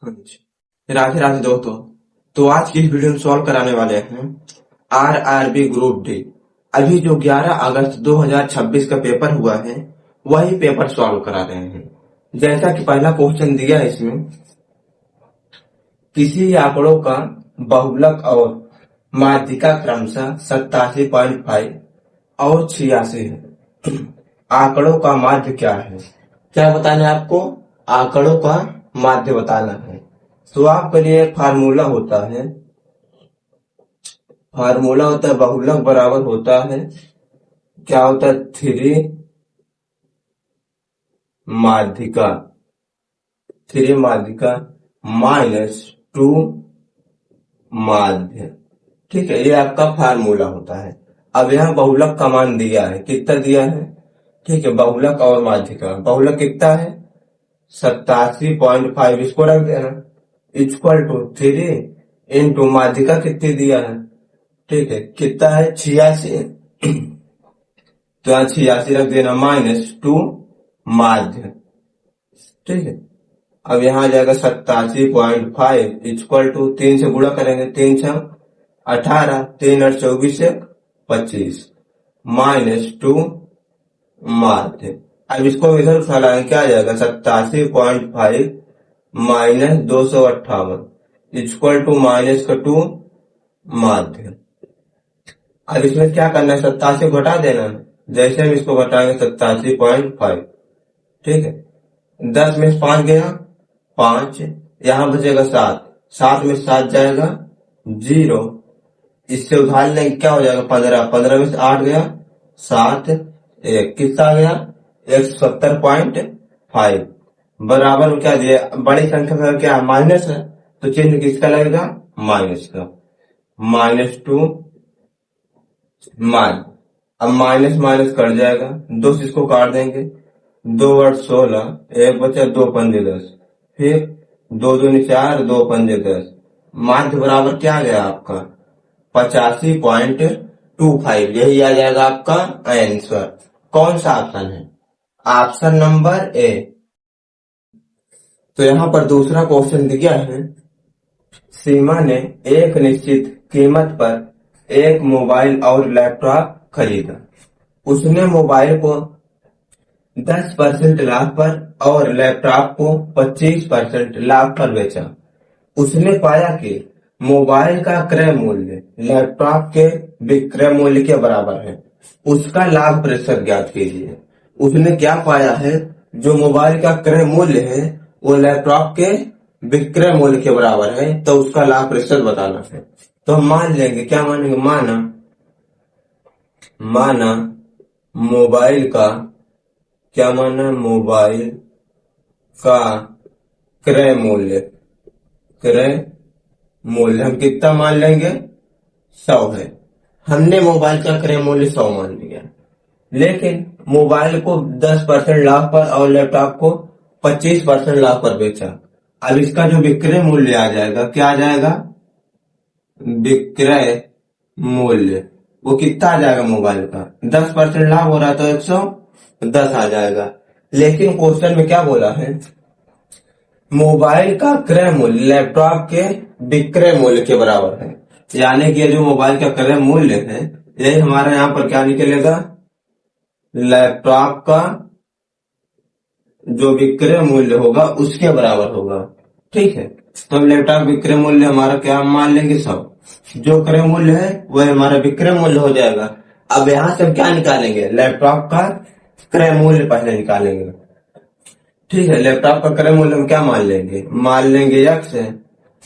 हाँ जी। राधे राधे दोस्तों। तो आज की इस वीडियो में सॉल्व कराने वाले हैं आरआरबी ग्रुप डी। अभी जो 11 अगस्त 2026 का पेपर हुआ है वही पेपर सॉल्व करा रहे हैं। जैसा कि पहला क्वेश्चन दिया है इसमें, किसी आंकड़ों का बहुलक और माध्यिका क्रमशः 87.5 और 86 है। आंकड़ों का माध्य क्या है? क्या बताना है आपको? आंकड़ों का माध्य बताना है। तो आपके लिए एक फार्मूला होता है, बहुलक बराबर होता है, क्या होता है, 3 माध्यिका माइनस 2 माध्य। ठीक है, ये आपका फार्मूला होता है। अब यहाँ बहुलक का मान दिया है, कितना दिया है? ठीक है, बहुलक और माध्यिका, बहुलक कितना है? 87.5, इसको रख देना, इक्वल टू 3 इंटू माध्यिका कितनी दिया है? ठीक है, कितना है? 86। तो यहाँ 86 रख देना, माइनस 2 माध्य। ठीक है, अब यहाँ आ जाएगा 87.5 इक्वल टू 3 से गुणा करेंगे, 3 6 18, 3 8 24 से 25 माइनस 2 माध्य। अब इसको इधर उठाएंगे, क्या आ जाएगा? 87.5 माइनस 258 इक्वल टू माइनस का 2 माध्य। अब इसमें क्या करना है? 87 घटा देना है। जैसे हम इसको घटाएंगे 87.5, ठीक है, 10 में 5 गया 5, यहां बचेगा 7, 7 में 7 जाएगा 0, इससे उधार लेंगे, क्या हो जाएगा? 15, 15 में से 8 गया 7, 1 कितना आ गया? 170.5 बराबर क्या दिया? बड़ी संख्या का क्या माइनस है, तो चिन्ह किसका लगेगा? माइनस का, -2 मान। अब माइनस माइनस कट जाएगा, 2 से इसको काट देंगे, 2 8 16, 1 बचा, 2 पंजे 10, फिर 2 दूनी 4, 2 पंजे 10, माध्य बराबर क्या आ गया आपका? 85.25। यही आ जाएगा आपका आंसर। कौन सा ऑप्शन है? Option number A. तो यहाँ पर दूसरा क्वेश्चन दिया है, सीमा ने एक निश्चित कीमत पर एक मोबाइल और लैपटॉप खरीदा। उसने मोबाइल को 10% लाभ पर और लैपटॉप को 25% लाभ पर बेचा। उसने पाया कि मोबाइल का क्रय मूल्य लैपटॉप के विक्रय मूल्य के बराबर है। उसका लाभ प्रतिशत ज्ञात कीजिए। उसने क्या पाया है? जो मोबाइल का क्रय मूल्य है वो लैपटॉप के विक्रय मूल्य के बराबर है, तो उसका लाभ प्रतिशत बताना है। तो हम मान लेंगे, क्या मानेंगे? माना मोबाइल का, क्या माना? मोबाइल का क्रय मूल्य हम कितना मान लेंगे? 100 है। हमने मोबाइल का क्रय मूल्य 100 मान लिया, लेकिन मोबाइल को 10% लाभ पर और लैपटॉप को 25% लाभ पर बेचा। अब इसका जो विक्रय मूल्य आ जाएगा, क्या आ जाएगा? विक्रय मूल्य वो कितना आ जाएगा? मोबाइल का 10% लाभ हो रहा है तो 110 आ जाएगा। लेकिन क्वेश्चन में क्या बोला है? मोबाइल का क्रय मूल्य लैपटॉप के विक्रय मूल्य के बराबर है। यानी कि जो मोबाइल का क्रय मूल्य है यही हमारा यहाँ पर क्या निकलेगा? लैपटॉप का जो विक्रय मूल्य होगा उसके बराबर होगा। ठीक है, तो लैपटॉप विक्रय मूल्य हमारा क्या मान लेंगे? 100। जो क्रय मूल्य है वह हमारा विक्रय मूल्य हो जाएगा। अब यहां से हम क्या निकालेंगे? लैपटॉप का क्रय मूल्य पहले निकालेंगे। ठीक है, लैपटॉप का क्रय मूल्य हम क्या मान लेंगे? X है।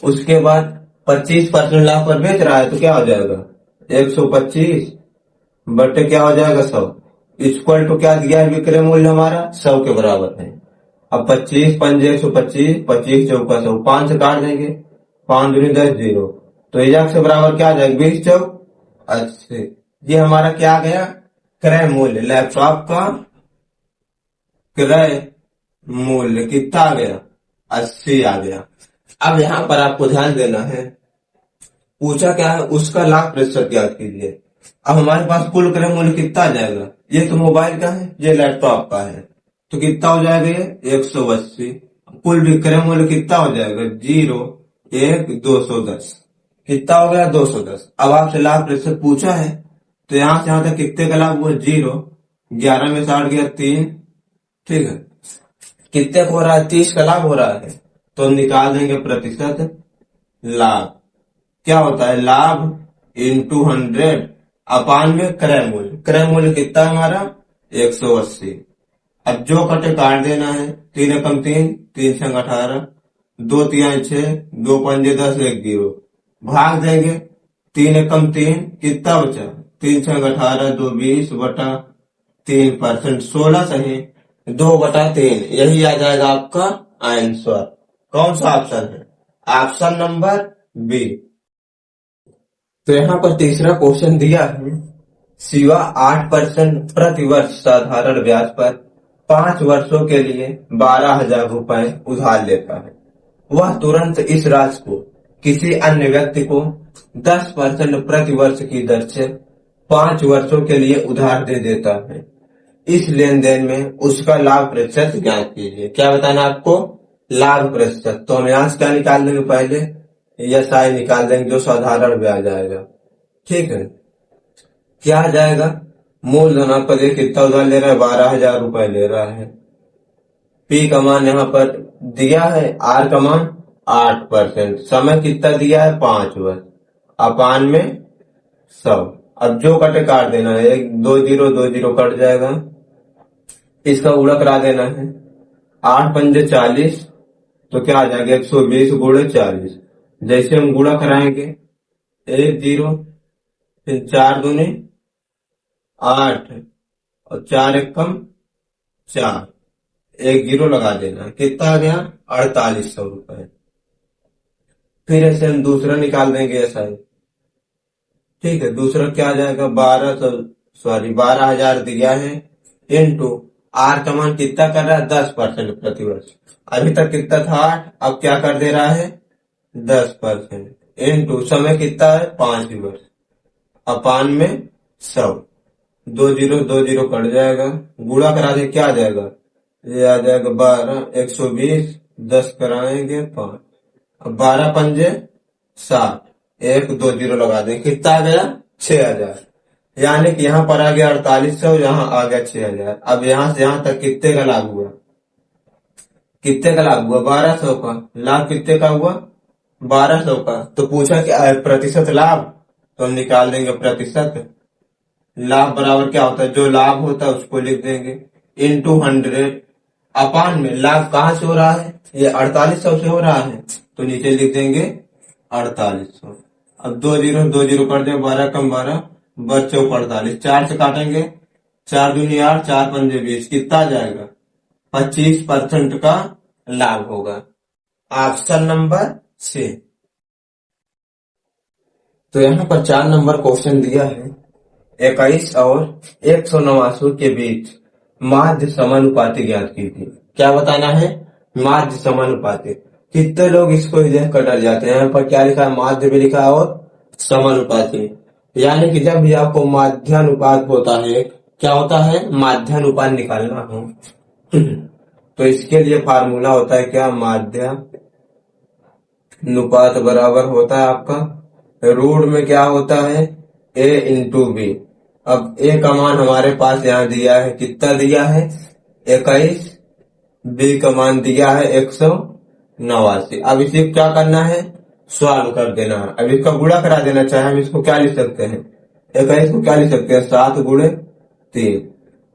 उसके बाद 25% लाभ पर बेच रहा है तो क्या हो जाएगा? 125 बटे क्या हो जाएगा? 100 इक्वल टू क्या दिया है? विक्रय मूल्य हमारा 100 के बराबर है। अब 25 पंजे 125, 25 चौका 100, 5 से काट देंगे, 5 दूनी 10, 0, तो X के बराबर क्या आ जाएगा? 20 चौक 80। ये हमारा क्या आ गया? क्रय मूल्य, लैपटॉप का क्रय मूल्य कितना आ गया? 80 आ गया। अब यहाँ पर आपको ध्यान देना है, पूछा क्या है? उसका लाभ प्रतिशत ज्ञात कीजिए। अब हमारे पास कुल क्रय मूल्य कितना आ जाएगा? ये तो मोबाइल का है, ये लैपटॉप का है, तो कितना हो जाएगा? ये 180 कुल विक्रय मूल्य कितना हो जाएगा, 0, 1, 210। कितना हो गया, 210। अब आपसे लाभ प्रतिशत पूछा है, तो यहां से यहां तक कितने का लाभ हुआ, 0, 11 में 60 गया 3, ठीक है। कितने को हो रहा है, 30 का लाभ हो रहा है, तो हम निकाल देंगे प्रतिशत लाभ। क्या होता है, लाभ इंटू 100 अपान में क्रय मूल्य। क्रय मूल्य कितना है हमारा, 180। अब जो कटे काट देना है, 3 एकम 3, 3 छंग 18, 2 तिहाई 6, 2 पंजे 10, 1 0। भाग देंगे, 3 एकम 3, कितना बचा, 3 छंग 18, 2 20 बटा 3%, 16 सही, 2/3। यही आ जाएगा आपका आंसर। कौन सा ऑप्शन है, ऑप्शन नंबर बी। तो यहाँ पर तीसरा क्वेश्चन दिया है, शिवा 8% प्रति वर्ष साधारण ब्याज पर 5 वर्षों के लिए 12,000 रुपए उधार लेता है। वह तुरंत इस राशि को किसी अन्य व्यक्ति को 10% प्रति वर्ष की दर से 5 वर्षों के लिए उधार दे देता है। इस लेन देन में उसका लाभ प्रतिशत ज्ञात कीजिए। क्या बताना आपको, लाभ प्रतिशत। तो हम यहाँ से क्या निकाल देंगे, पहले यस आई निकाल देंगे, जो साधारण ब्याज आएगा, ठीक है। क्या आ जाएगा, मूलधन आपका देखिए कितना उधार ले रहा है, 12,000 रुपए ले रहा है। पी का मान यहाँ पर दिया है, आर का मान 8%, समय कितना दिया है, 5 वर्ष, अपान में 100। अब जो कटे काट देना है, 2 0 2 0 कट जाएगा, इसका गुणा करा देना है, 8 पंजे 40, तो क्या आ जाएगा, 120 गुणे 40। जैसे हम गुणा कराएंगे, 1 0, फिर 4 दूनी 8 और 4 एकम 4, 1 0 लगा देना, कितना आ गया, 4800 रुपए। फिर ऐसे हम दूसरा निकाल देंगे ऐसा ही, ठीक है। दूसरा क्या आ जाएगा, 12,000 दिया है, इंटू आर का मान कितना कर रहा है, 10% प्रति वर्ष। अभी तक कितना था 8, अब क्या कर दे रहा है, 10%, इंटू समय कितना है, 5 वर्ष, अपान में 100। 2 0 2 0 कट जाएगा, गुणा करा दे, क्या आ जाएगा, ये आ जाएगा 12, 120, 10 कराएंगे 5, अब 12 पंजे 7, 1 2 0 लगा दें, कितना आ गया, 6,000। यानी कि यहाँ पर आ गया 4800, यहाँ आ गया 6,000। अब यहाँ से यहाँ तक कितने का लाभ हुआ, कितने का लाभ हुआ, 1200 का लाभ। कितने का हुआ, 1200 का। तो पूछा कि प्रतिशत लाभ, तो हम निकाल देंगे प्रतिशत लाभ बराबर क्या होता है, जो लाभ होता है उसको लिख देंगे, इंटू 100 अपान में लाभ कहां से हो रहा है, ये 4800 से हो रहा है, तो नीचे लिख देंगे 4800। अब 2 0 2 0 कर दे, 12 कम 12, बच्चों को 48, 4 से काटेंगे, 4 दूनी 8, 4 पंजे 20, कितना आ जाएगा, 25% का लाभ होगा। Option number C. तो यहाँ पर 4 नंबर क्वेश्चन दिया है, 21 और 189 के बीच माध्य समानुपाती ज्ञात कीजिए। क्या बताना है, माध्य समानुपाती। कितने लोग इसको देख कर डर जाते हैं, यहाँ पर क्या लिखा है, माध्य भी लिखा है और समानुपाती। यानी कि जब भी आपको माध्यानुपात होता है, क्या होता है, माध्यानुपात निकालना हो, तो इसके लिए फार्मूला होता है क्या, माध्यानुपात बराबर होता है आपका रूट में क्या होता है, a इंटू बी। अब a का मान हमारे पास यहाँ दिया है, कितना दिया है, 21, b का मान दिया है 189। अब इसे क्या करना है, सॉल्व कर देना है। अब इसका गुणा करा देना, चाहे हम इसको क्या लिख सकते हैं, 21 को क्या लिख सकते हैं, 7 गुणे 3,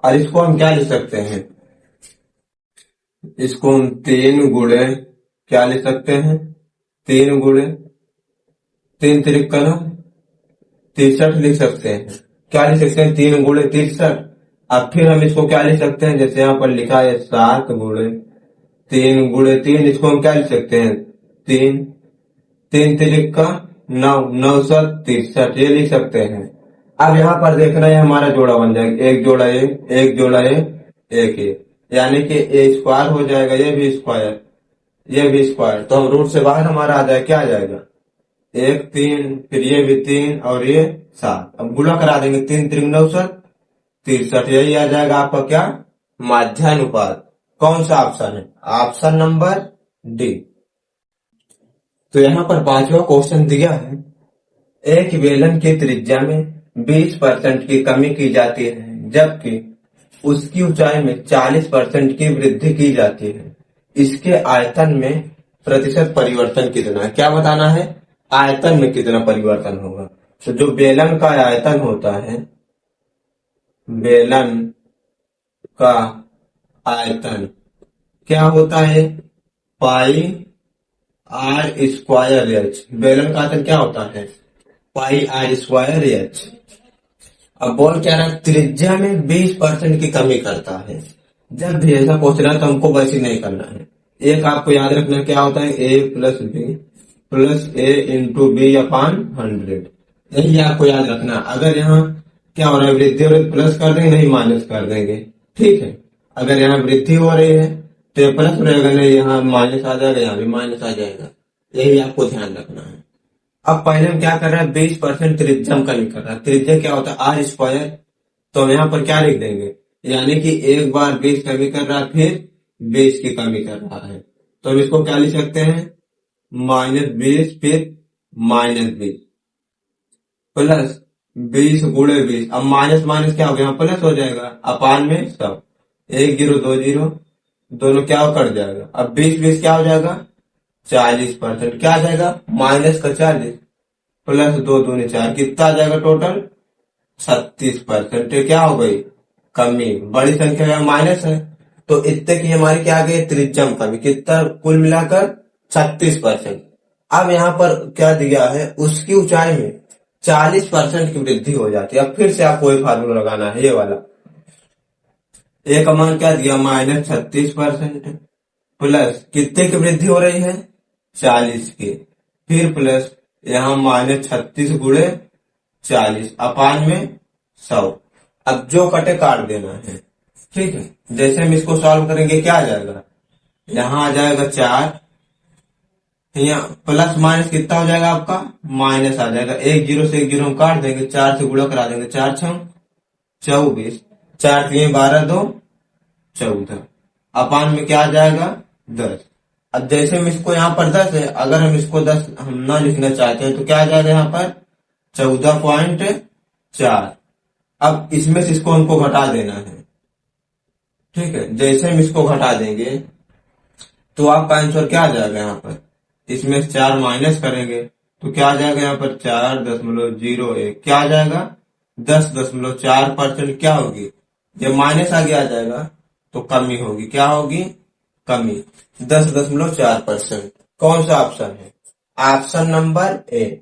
और इसको हम क्या लिख सकते हैं, इसको हम 3 गुणे क्या लिख सकते हैं, 3 गुणे 3 तिरिक्का 63 लिख सकते हैं। क्या लिख सकते हैं, 3 गुणे 63। अब फिर हम इसको क्या लिख सकते हैं, जैसे यहाँ पर लिखा है 7 गुणे 3 गुणे 3, इसको हम क्या लिख सकते हैं, 3 3 तिरिक्का 9, 9 7 63, ये लिख सकते हैं। अब यहाँ पर देखना है हमारा जोड़ा बन जाएगा, एक जोड़ा ए, एक जोड़ा ए, एक ए, यानी कि ए स्क्वायर हो जाएगा, ये भी स्क्वायर, ये भी स्क्वायर। तो हम रूट से बाहर हमारा आ जाएगा, क्या आ जाएगा, 1 3, फिर ये भी 3 और ये 7। अब गुणा करा देंगे, 3 3 9 7 63, यही आ जाएगा आपका क्या, माध्यानुपात। कौन सा ऑप्शन है, ऑप्शन नंबर डी। तो यहाँ पर पांचवा क्वेश्चन दिया है, एक बेलन की त्रिज्या में 20% की कमी की जाती है जबकि उसकी ऊंचाई में 40% की वृद्धि की जाती है, इसके आयतन में प्रतिशत परिवर्तन कितना है? क्या बताना है? आयतन में कितना परिवर्तन होगा। तो जो बेलन का आयतन होता है, बेलन का आयतन क्या होता है? पाई आर स्क्वायर एच। बेलन का आयतन क्या होता है? पाई आर स्क्वायर एच। अब बोल क्या रहा है? त्रिज्या में 20% की कमी करता है। जब भी ऐसा पूछ रहा है तो हमको वैसे नहीं करना है। एक आपको याद रखना क्या होता है? ए प्लस बी प्लस ए इंटू बी अपान 100। यही आपको याद रखना। अगर यहाँ क्या हो रहा है? वृद्धि हो रही है, प्लस कर देंगे, नहीं माइनस कर देंगे। ठीक है, अगर यहाँ वृद्धि हो रही है तो ये प्लस रहेगा, नहीं यहाँ माइनस आ जाएगा, यहाँ भी माइनस आ जाएगा। यही आपको ध्यान रखना है। अब पहले हम क्या कर रहे हैं? 20% त्रिज्या में कमी कर रहा है। त्रिज्या क्या होता है? R square. तो हम यहाँ पर क्या लिख देंगे? यानी कि एक बार 20 कमी कर रहा है, फिर 20 की कमी कर रहा है, तो हम इसको क्या लिख सकते हैं? -20 फिर -20 प्लस 20 गुणे 20। अब माइनस माइनस क्या हो गया? यहाँ प्लस हो जाएगा, अपान में सब। 1 0 2 0 दोनों क्या कट जाएगा। अब 20 20 क्या हो जाएगा? 40%। क्या आ जाएगा? माइनस का 40 प्लस 2 दूनी 4, कितना आ जाएगा टोटल? 36%। क्या हो गई? कमी। बड़ी संख्या में माइनस है तो इतने की हमारी क्या आ गई? त्रिज्या में कमी। कितना? कुल मिलाकर 36%। अब यहाँ पर क्या दिया है? उसकी ऊंचाई में 40% की वृद्धि हो जाती है। अब फिर से आपको एक फार्मूला लगाना है, ये वाला। ए का मान क्या दिया? -36% प्लस कितने की वृद्धि हो रही है? 40 की, फिर प्लस यहाँ -36 गुणे 40 अपान में 100। अब जो कटे काट देना है। ठीक है, जैसे हम इसको सॉल्व करेंगे क्या आ जाएगा? यहाँ आ जाएगा 4, यहाँ प्लस माइनस कितना हो जाएगा आपका? माइनस आ जाएगा। 1 0 से 1 0 हम काट देंगे, 4 से गुणा करा देंगे, 4 6 24, 4 3 12 2 14 अपान में क्या आ जाएगा? 10। अब जैसे हम इसको यहाँ पर 10 है, अगर हम इसको 10 हम ना लिखना चाहते हैं तो क्या आ जाएगा? यहाँ पर 14.4। अब इसमें से इसको हमको घटा देना है। ठीक है, जैसे हम इसको घटा देंगे तो आपका आंसर क्या आ जाएगा? यहाँ पर इसमें से 4 माइनस करेंगे तो क्या आ जाएगा? यहाँ पर 4.01 क्या आ जाएगा? 10.4%। क्या होगी? जब माइनस आगे आ जाएगा तो कमी होगी। क्या होगी? कमी। 10.4%। कौन सा ऑप्शन है? Option number A.